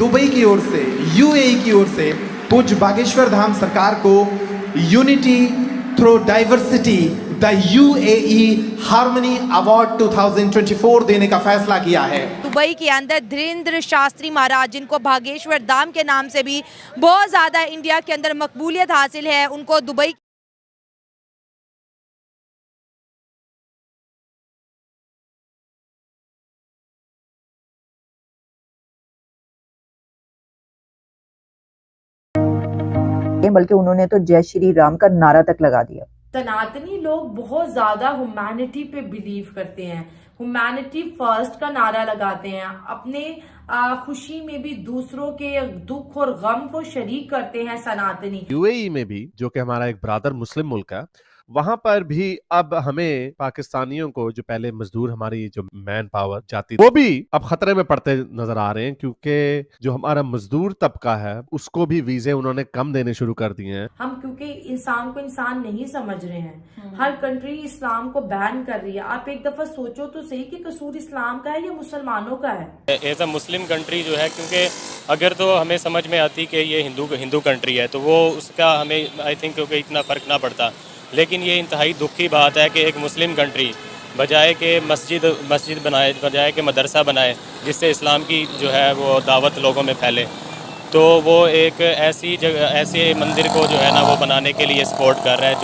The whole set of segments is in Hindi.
दुबई की ओर से, यूएई की ओर से पूज्य बागेश्वर धाम सरकार को unity through diversity the UAE harmony award 2024 देने का फैसला किया है। दुबई के अंदर धीरेन्द्र शास्त्री महाराज, जिनको बागेश्वर धाम के नाम से भी बहुत ज़्यादा इंडिया के अंदर मकबूलियत हासिल है, उनको दुबई बल्कि उन्होंने तो जय श्री राम का नारा तक लगा दिया। सनातनी लोग बहुत ज्यादा ह्यूमैनिटी पे बिलीव करते हैं, ह्यूमैनिटी फर्स्ट का नारा लगाते हैं, अपने खुशी में भी दूसरों के दुख और गम को शरीक करते हैं सनातनी। यूएई में भी, जो कि हमारा एक ब्रादर मुस्लिम मुल्क है, वहां पर भी अब हमें पाकिस्तानियों को, जो पहले मजदूर हमारी जो मैन पावर जाती, वो भी अब खतरे में पड़ते नजर आ रहे हैं, क्योंकि जो हमारा मजदूर तबका है उसको भी वीजे उन्होंने कम देने शुरू कर दिए हैं। हम क्योंकि इंसान को इंसान नहीं समझ रहे हैं, हर कंट्री इस्लाम को बैन कर रही है। आप एक दफा सोचो तो सही कि कसूर इस्लाम का है या मुसलमानों का है। एज अ मुस्लिम कंट्री जो है, क्योंकि अगर तो हमें समझ में आती कि ये हिंदू कंट्री है तो वो उसका हमें आई थिंक क्योंकि इतना फ़र्क ना पड़ता, लेकिन ये इंतहाई दुख की बात है कि एक मुस्लिम कंट्री बजाय के मस्जिद बनाए, बजाय के मदरसा बनाए जिससे इस्लाम की जो है वो दावत लोगों में फैले, तो वो एक ऐसी जगह, ऐसे मंदिर को जो है ना वो बनाने के लिए सपोर्ट कर रहा है,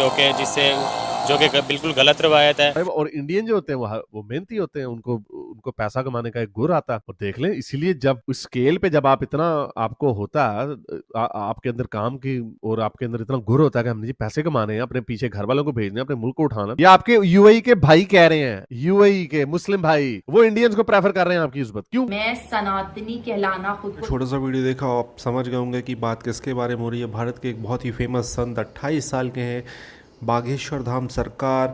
जो कि बिल्कुल गलत रवायत है। और इंडियन जो होते हैं वो मेहनती होते हैं, उनको पैसा कमाने का एक गुर आता है। और देख लें, इसीलिए जब उस स्केल पे जब आप इतना आपको होता है, आपके अंदर काम की और आपके अंदर इतना गुर होता है कि हम जी पैसे कमाने हैं, अपने पीछे घर वालों को भेजने, अपने मुल्क को उठाना। ये आपके यूएई के भाई कह रहे हैं, यूएई के मुस्लिम भाई, वो इंडियंस को प्रेफर कर रहे हैं आपकी उस क्यों? मैं सनातनी कहलाना खुद को। छोटा सा वीडियो देखा, आप समझ गए होंगे कि बात किसके बारे में हो रही है। भारत के एक बहुत ही फेमस संत 28 साल के हैं, बागेश्वर धाम सरकार,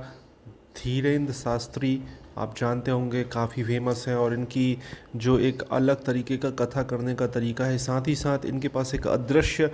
धीरेन्द्र शास्त्री, आप जानते होंगे, काफ़ी फेमस हैं। और इनकी जो एक अलग तरीके का कथा करने का तरीका है, साथ ही साथ इनके पास एक अदृश्य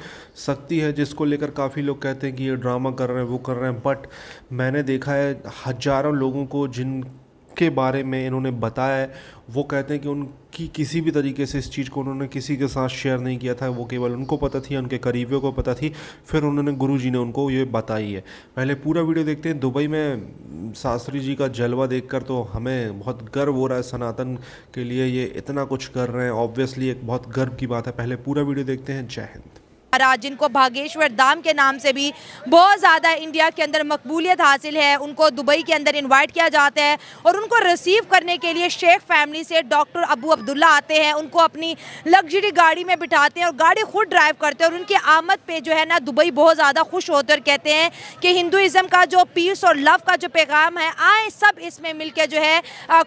शक्ति है जिसको लेकर काफ़ी लोग कहते हैं कि ये ड्रामा कर रहे हैं, वो कर रहे हैं। बट मैंने देखा है हज़ारों लोगों को जिनके बारे में इन्होंने बताया है, वो कहते हैं कि उनकी किसी भी तरीके से इस चीज़ को उन्होंने किसी के साथ शेयर नहीं किया था, वो केवल उनको पता थी, उनके करीबियों को पता थी, फिर उन्होंने गुरुजी ने उनको ये बताई है। पहले पूरा वीडियो देखते हैं। दुबई में शास्त्री जी का जलवा देखकर तो हमें बहुत गर्व हो रहा है, सनातन के लिए ये इतना कुछ कर रहे हैं, ऑब्वियसली एक बहुत गर्व की बात है। पहले पूरा वीडियो देखते हैं। जय हिंद। महाराज, जिनको बागेश्वर धाम के नाम से भी बहुत ज़्यादा इंडिया के अंदर मकबूलियत हासिल है, उनको दुबई के अंदर इनवाइट किया जाता है और उनको रिसीव करने के लिए शेख फैमिली से डॉक्टर अबू अब्दुल्ला आते हैं, उनको अपनी लग्जरी गाड़ी में बिठाते हैं और गाड़ी खुद ड्राइव करते हैं। और उनकी आमद पे जो है ना दुबई बहुत ज़्यादा खुश होते और कहते हैं कि हिंदुज़म का जो पीस और लव का जो पैगाम है, आए सब इसमें मिल के जो है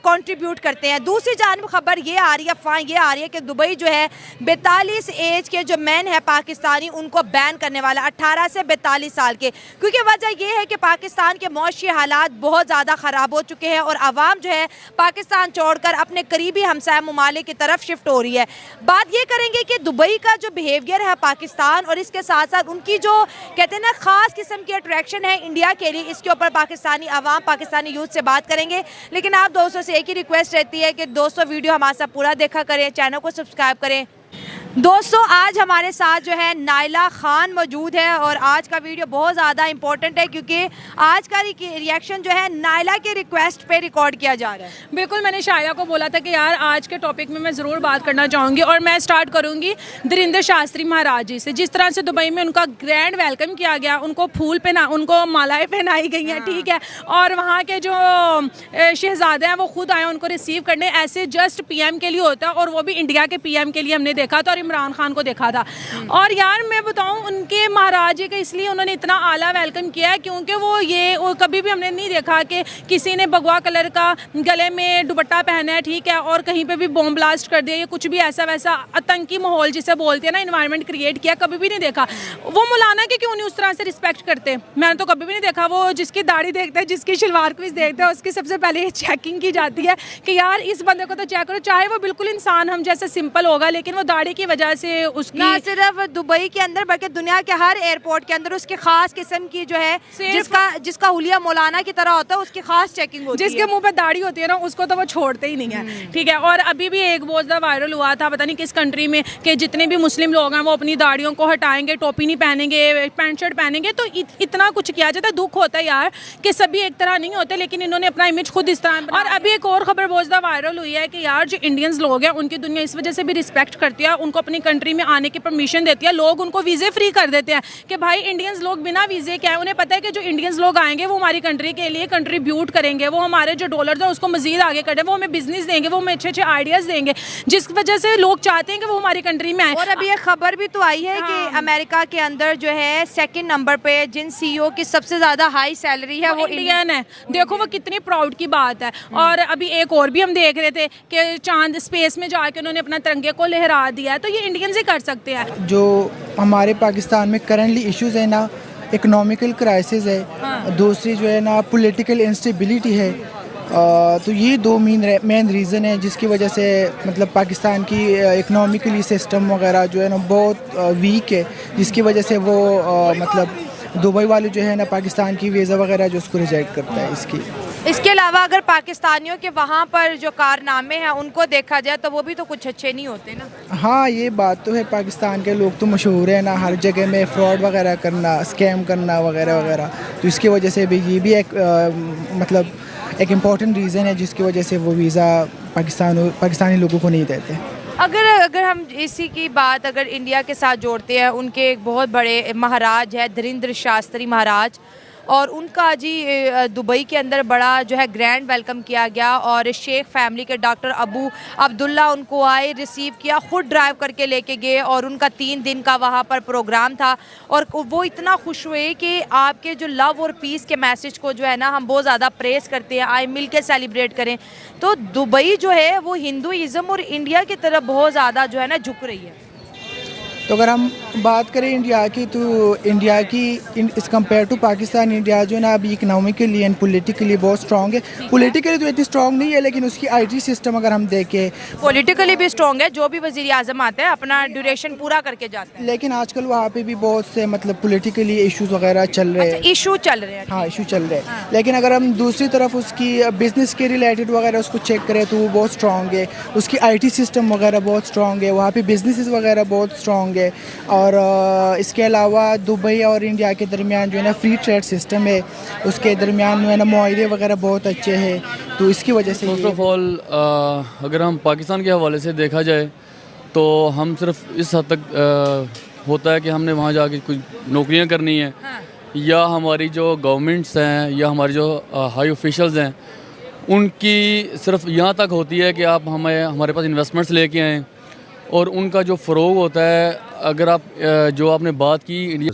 कॉन्ट्रीब्यूट करते हैं। दूसरी जानब खबर ये आ रही है, अफवाह ये आ रही है कि दुबई जो है 42 एज के जो मैन है पाकिस्तान, उनको बैन करने वाला, 18 से 42 साल के, क्योंकि वजह यह है कि पाकिस्तान के मौशी हालात बहुत ज़्यादा ख़राब हो चुके हैं और आवाम जो है पाकिस्तान छोड़कर अपने करीबी हमसाया ममालिक की तरफ शिफ्ट हो रही है। बात ये करेंगे कि दुबई का जो बिहेवियर है पाकिस्तान और इसके साथ साथ उनकी जो कहते हैं ना ख़ास किस्म की अट्रैक्शन है इंडिया के लिए, इसके ऊपर पाकिस्तानी आवाम, पाकिस्तानी यूथ से बात करेंगे। लेकिन आप दोस्तों से एक ही रिक्वेस्ट रहती है कि दोस्तों वीडियो हमारे साथ पूरा देखा करें, चैनल को सब्सक्राइब करें। दोस्तों, आज हमारे साथ जो है नाइला खान मौजूद है और आज का वीडियो बहुत ज़्यादा इंपॉर्टेंट है क्योंकि आज का रिएक्शन जो है नाइला के रिक्वेस्ट पे रिकॉर्ड किया जा रहा है। बिल्कुल, मैंने शाया को बोला था कि यार आज के टॉपिक में मैं ज़रूर बात करना चाहूँगी और मैं स्टार्ट करूँगी धीरेन्द्र शास्त्री महाराज जी से। जिस तरह से दुबई में उनका ग्रैंड वेलकम किया गया, उनको उनको मालाएँ पहनाई गई हैं, ठीक है, और वहाँ के जो शहजादे हैं वो खुद आए उनको रिसीव करने। ऐसे जस्ट PM के लिए होता है और वो भी इंडिया के PM के लिए हमने देखा था और इमरान खान को देखा था। और यार मैं बताऊं, उनके महाराज जी का इसलिए उन्होंने इतना आला वेलकम किया है क्योंकि वो कभी भी हमने नहीं देखा कि किसी ने भगवा कलर का गले में दुपट्टा पहना है, ठीक है, और कहीं पे भी बॉम्ब ब्लास्ट कर दिया या कुछ भी ऐसा वैसा आतंकी माहौल जिसे बोलते हैं ना, इन्वायरमेंट क्रिएट किया, कभी भी नहीं देखा। वो मौलाना के क्यों नहीं उस तरह से रिस्पेक्ट करते, मैंने तो कभी भी नहीं देखा। वो जिसकी दाढ़ी देखते हैं, जिसकी शलवार कमीज देखते हैं, उसकी सबसे पहले चेकिंग की जाती है कि यार इस बंदे को तो चेक करो, चाहे वो बिल्कुल इंसान हम जैसे सिंपल होगा, लेकिन वो दाढ़ी की वजह से उसकी ना सिर्फ दुबई के अंदर बल्कि दुनिया के हर एयरपोर्ट के अंदर उसकी खास किस्म की जो है जिसका हुलिया मौलाना की तरह होता है उसकी खास चेकिंग होती है। जिसके मुंह पे दाढ़ी होती है ना उसको तो वो छोड़ते ही नहीं है। ठीक है। और अभी भी एक बहुत ज़्यादा वायरल हुआ था पता नहीं किस कंट्री में कि जितने भी मुस्लिम लोग हैं वो अपनी दाढ़ियों को हटाएंगे, टोपी नहीं पहनेंगे, पैंट शर्ट पहनेंगे। तो इतना कुछ किया जाता है। दुख होता है यार कि सभी एक तरह नहीं होते, लेकिन इन्होंने अपना इमेज खुद इस तरह। और अभी एक और खबर बहुत ज़्यादा वायरल हुई है कि यार जो इंडियंस लोग हैं उनकी दुनिया इस वजह से भी रिस्पेक्ट करती है, उनको अपनी कंट्री में आने की परमिशन देती है। लोग उनको वीज़े फ्री कर देते हैं कि भाई इंडियंस लोग बिना वीज़े के आए। उन्हें पता है कि जो इंडियंस लोग आएंगे वो हमारी कंट्री के लिए कंट्रीब्यूट करेंगे, वो हमारे जो डॉलर्स हैं उसको मजीद आगे करें, वो हमें बिजनेस देंगे, वो हमें अच्छे अच्छे आइडियाज़ देंगे, जिस वजह से लोग चाहते हैं कि वो हमारी कंट्री में आए। और अभी एक खबर भी तो आई है कि अमेरिका के अंदर जो है सेकंड नंबर पे जिन सीईओ की सबसे ज़्यादा हाई सैलरी है वो इंडियन है। देखो वो कितनी प्राउड की बात है। और अभी एक और भी हम देख रहे थे कि चांद स्पेस में जाके उन्होंने अपना तिरंगे को लहरा दिया है। तो ये इंडियंस ही कर सकते हैं। जो हमारे पाकिस्तान में करंटली इश्यूज़ है ना, इकोनॉमिकल क्राइसिस है, दूसरी जो है ना पॉलिटिकल इंस्टेबिलिटी है। तो ये दो मेन रीज़न है जिसकी वजह से मतलब पाकिस्तान की इकोनॉमिकली सिस्टम वगैरह जो है ना बहुत वीक है, जिसकी वजह से वो मतलब दुबई वाले जो है ना पाकिस्तान की वीज़ा वगैरह जो उसको रिजेक्ट करता है। इसके अलावा अगर पाकिस्तानियों के वहाँ पर जो कारनामे हैं उनको देखा जाए तो वो भी तो कुछ अच्छे नहीं होते ना। हाँ ये बात तो है, पाकिस्तान के लोग तो मशहूर है ना हर जगह में फ्रॉड वगैरह करना, स्कैम करना वगैरह वगैरह। तो इसकी वजह से भी ये भी एक मतलब एक इम्पॉर्टेंट रीज़न है जिसकी वजह से वो वीज़ा पाकिस्तानी लोगों को नहीं देते। अगर हम इसी की बात अगर इंडिया के साथ जोड़ते हैं, उनके एक बहुत बड़े महाराज है धीरेंद्र शास्त्री महाराज, और उनका जी दुबई के अंदर बड़ा जो है ग्रैंड वेलकम किया गया। और शेख फैमिली के डॉक्टर अबू अब्दुल्ला उनको आए, रिसीव किया, ख़ुद ड्राइव करके लेके गए और उनका 3 दिन का वहाँ पर प्रोग्राम था। और वो इतना खुश हुए कि आपके जो लव और पीस के मैसेज को जो है ना हम बहुत ज़्यादा प्रेस करते हैं, आए मिल के सेलिब्रेट करें। तो दुबई जो है वो हिंदुइज़्म और इंडिया की तरफ बहुत ज़्यादा जो है ना झुक रही है। तो अगर हम बात करें इंडिया की, तो इंडिया की इस कंपेयर टू पाकिस्तान, इंडिया जो है ना अभी इकनॉमिकली एंड पॉलिटिकली बहुत स्ट्रॉन्ग है। पॉलिटिकली तो इतनी स्ट्रॉन्ग नहीं है, लेकिन उसकी आईटी सिस्टम अगर हम देखें पॉलिटिकली भी स्ट्रॉन्ग है। जो भी वज़ीर आज़म आता है अपना ड्यूरेशन पूरा करके जाता है। लेकिन आजकल वहाँ पे भी बहुत से मतलब पॉलिटिकली इश्यूज वगैरह चल रहे हैं। इशू चल रहे हैं। हाँ इशू चल रहे हैं। लेकिन अगर हम दूसरी तरफ उसकी बिजनेस के रिलेटेड वगैरह उसको चेक करें तो वो बहुत स्ट्रॉन्ग है। उसकी आईटी सिस्टम वगैरह बहुत स्ट्रॉन्ग है, वहाँ पे बिजनेसेस वगैरह बहुत स्ट्रॉन्ग है। और इसके अलावा दुबई और इंडिया के दरमियान जो है ना फ्री ट्रेड सिस्टम है, उसके दरमियान जो है ना मुआहदे वगैरह बहुत अच्छे हैं। तो इसकी वजह से फर्स्ट ऑफ ऑल अगर हम पाकिस्तान के हवाले से देखा जाए तो हम सिर्फ इस हद तक होता है कि हमने वहाँ जाके कुछ नौकरियाँ करनी है, या हमारी जो गवर्नमेंट्स हैं या हमारे जो हाई ऑफिशियल्स हैं उनकी सिर्फ यहाँ तक होती है कि आप हमारे पास इन्वेस्टमेंट्स लेके आएँ, और उनका जो फ़रोग होता है, अगर आप जो आपने बात की इंडिया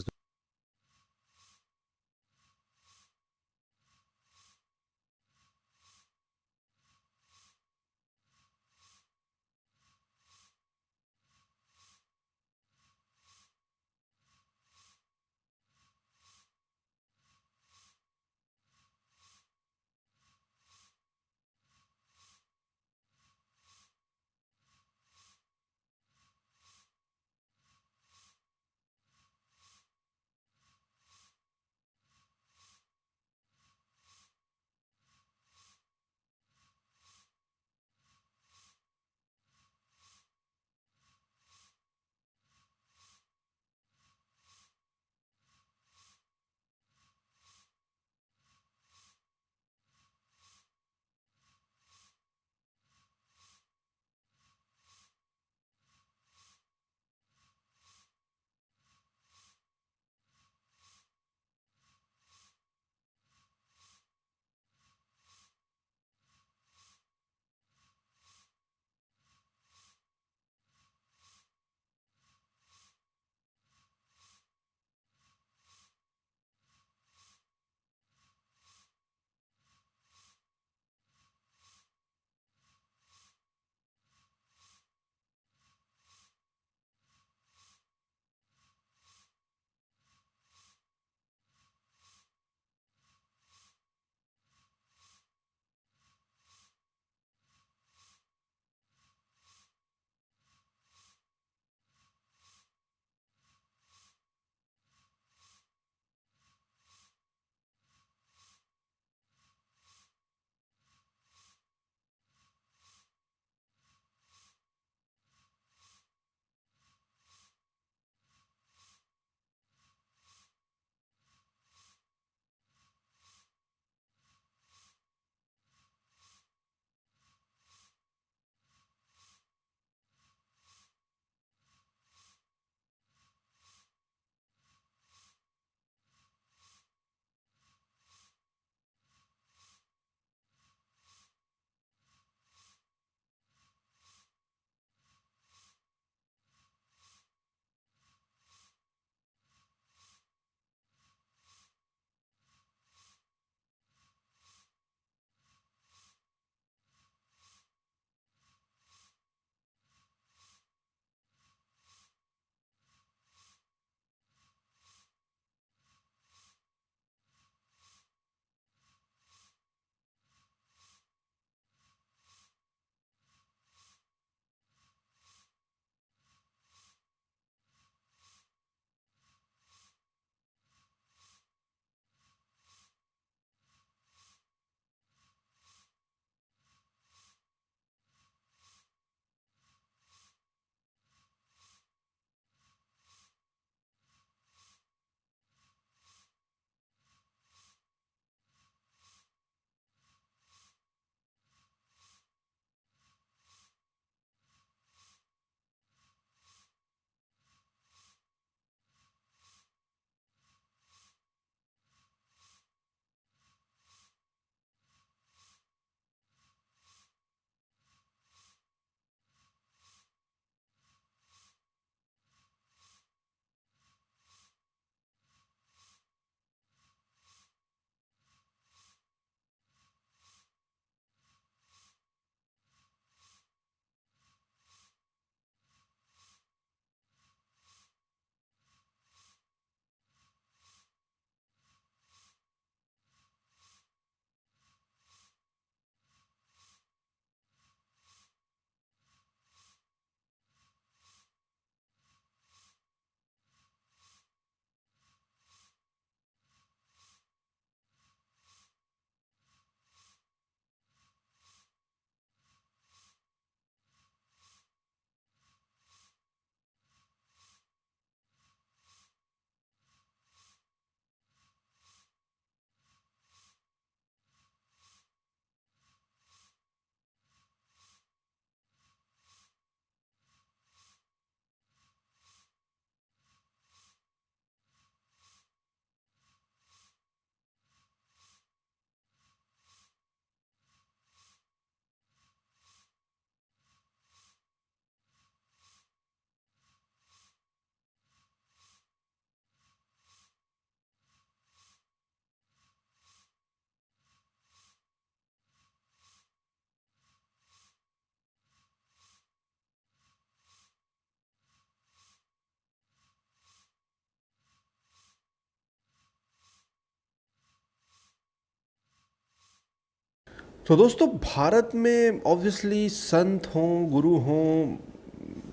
तो दोस्तों, भारत में ऑब्वियसली संत हों, गुरु हों,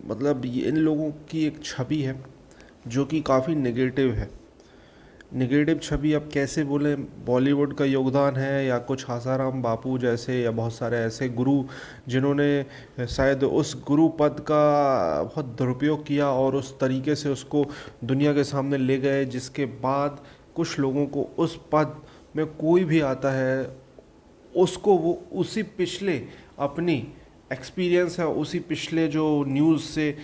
मतलब ये इन लोगों की एक छवि है जो कि काफ़ी नेगेटिव है। नेगेटिव छवि अब कैसे बोलें, बॉलीवुड का योगदान है या कुछ आसाराम बापू जैसे या बहुत सारे ऐसे गुरु जिन्होंने शायद उस गुरु पद का बहुत दुरुपयोग किया और उस तरीके से उसको दुनिया के सामने ले गए, जिसके बाद कुछ लोगों को उस पद में कोई भी आता है उसको वो उसी पिछले अपनी एक्सपीरियंस है, उसी पिछले जो न्यूज़ से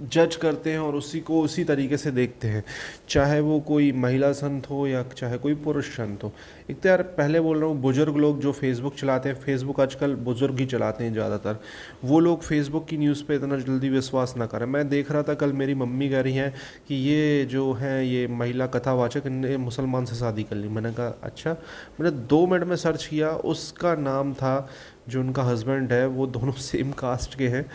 जज करते हैं और उसी को उसी तरीके से देखते हैं, चाहे वो कोई महिला संत हो या चाहे कोई पुरुष संत हो। एक तो यार पहले बोल रहा हूँ, बुज़ुर्ग लोग जो फेसबुक चलाते हैं, फेसबुक आजकल बुज़ुर्ग ही चलाते हैं ज़्यादातर, वो लोग फेसबुक की न्यूज़ पे इतना जल्दी विश्वास ना करें। मैं देख रहा था कल, मेरी मम्मी कह रही हैं कि ये जो हैं ये महिला कथावाचक ने मुसलमान से शादी कर ली। मैंने कहा अच्छा। मैंने 2 मिनट में सर्च किया, उसका नाम था, जो उनका हस्बैंड है वो दोनों सेम कास्ट के हैं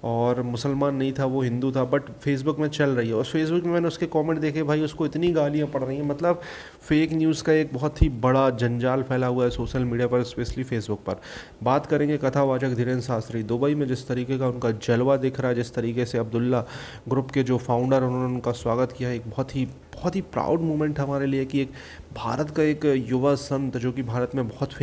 और मुसलमान नहीं था, वो हिंदू था, बट फेसबुक में चल रही है। और फेसबुक में मैंने उसके कमेंट देखे, भाई उसको इतनी गालियाँ पड़ रही हैं। मतलब फेक न्यूज़ का एक बहुत ही बड़ा जंजाल फैला हुआ है सोशल मीडिया पर, स्पेशली फेसबुक पर। बात करेंगे कथावाचक धीरेन्द्र शास्त्री, दुबई में जिस तरीके का उनका जलवा दिख रहा है, जिस तरीके से अब्दुल्ला ग्रुप के जो फाउंडर उन्होंने उनका स्वागत किया, एक बहुत ही प्राउड मोमेंट हमारे लिए कि एक भारत का एक युवा संत जो कि भारत में बहुत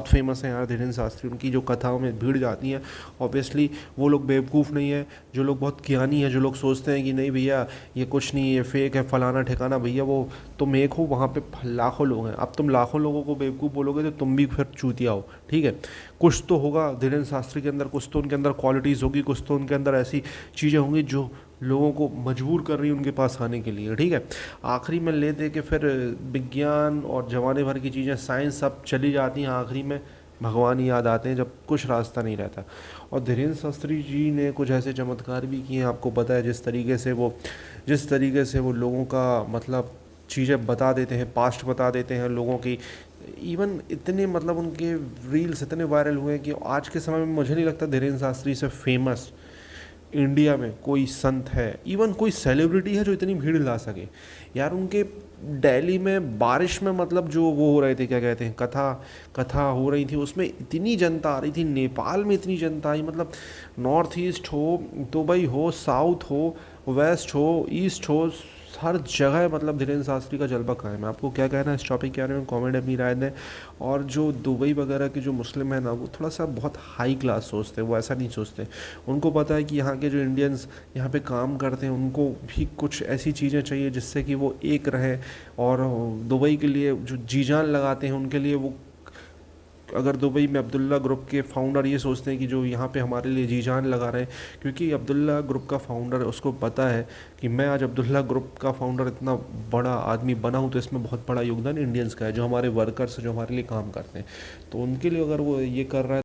फेमस है यार, धीरेन्द्र शास्त्री। उनकी जो कथाओं में भीड़ जाती है, ऑब्वियसली वो लोग बेवकूफ़ नहीं है, जो लोग बहुत ज्ञानी है, जो लोग सोचते हैं कि नहीं भैया ये कुछ नहीं, ये फेक है, फलाना ठिकाना, भैया वो तुम एक हो, वहाँ पे लाखों लोग हैं। अब तुम लाखों लोगों को बेवकूफ़ बोलोगे तो तुम भी फिर चूतिया हो, ठीक है। कुछ तो होगा धीरेन्द्र शास्त्री के अंदर, कुछ तो उनके अंदर क्वालिटीज़ होगी, कुछ तो उनके अंदर ऐसी चीज़ें होंगी जो लोगों को मजबूर कर रही है उनके पास आने के लिए, ठीक है। आखिरी में ले दे के फिर विज्ञान और जमाने भर की चीज़ें, साइंस सब चली जाती हैं, आखिरी में भगवान ही याद आते हैं जब कुछ रास्ता नहीं रहता। और धीरेन्द्र शास्त्री जी ने कुछ ऐसे चमत्कार भी किए हैं, आपको पता है, जिस तरीके से वो लोगों का मतलब चीज़ें बता देते हैं, पास्ट बता देते हैं लोगों की। इवन इतने मतलब उनके रील्स इतने वायरल हुए हैं कि आज के समय में मुझे नहीं लगता धीरेन्द्र शास्त्री से फेमस इंडिया में कोई संत है, इवन कोई सेलिब्रिटी है जो इतनी भीड़ ला सके। यार उनके दिल्ली में बारिश में मतलब जो वो हो रहे थे, क्या कहते हैं, कथा हो रही थी, उसमें इतनी जनता आ रही थी, नेपाल में इतनी जनता आई, मतलब नॉर्थ ईस्ट हो, दुबई हो, साउथ हो, वेस्ट हो, ईस्ट हो, हर जगह मतलब धीरेन्द्र शास्त्री का जलवा कायम है। आपको क्या कहना है इस टॉपिक के बारे में, कमेंट अपनी राय दें। और जो दुबई वगैरह के जो मुस्लिम हैं ना, वो थोड़ा सा बहुत हाई क्लास सोचते हैं, वो ऐसा नहीं सोचते। उनको पता है कि यहाँ के जो इंडियंस यहाँ पे काम करते हैं उनको भी कुछ ऐसी चीज़ें चाहिए जिससे कि वो एक रहें, और दुबई के लिए जो जी जान लगाते हैं उनके लिए वो, अगर दुबई में अब्दुल्ला ग्रुप के फाउंडर ये सोचते हैं कि जो यहाँ पे हमारे लिए जी जान लगा रहे हैं, क्योंकि अब्दुल्ला ग्रुप का फाउंडर है, उसको पता है कि मैं आज अब्दुल्ला ग्रुप का फाउंडर इतना बड़ा आदमी बना हूँ तो इसमें बहुत बड़ा योगदान इंडियंस का है, जो हमारे वर्कर्स जो हमारे लिए काम करते हैं। तो उनके लिए अगर वो ये कर रहा है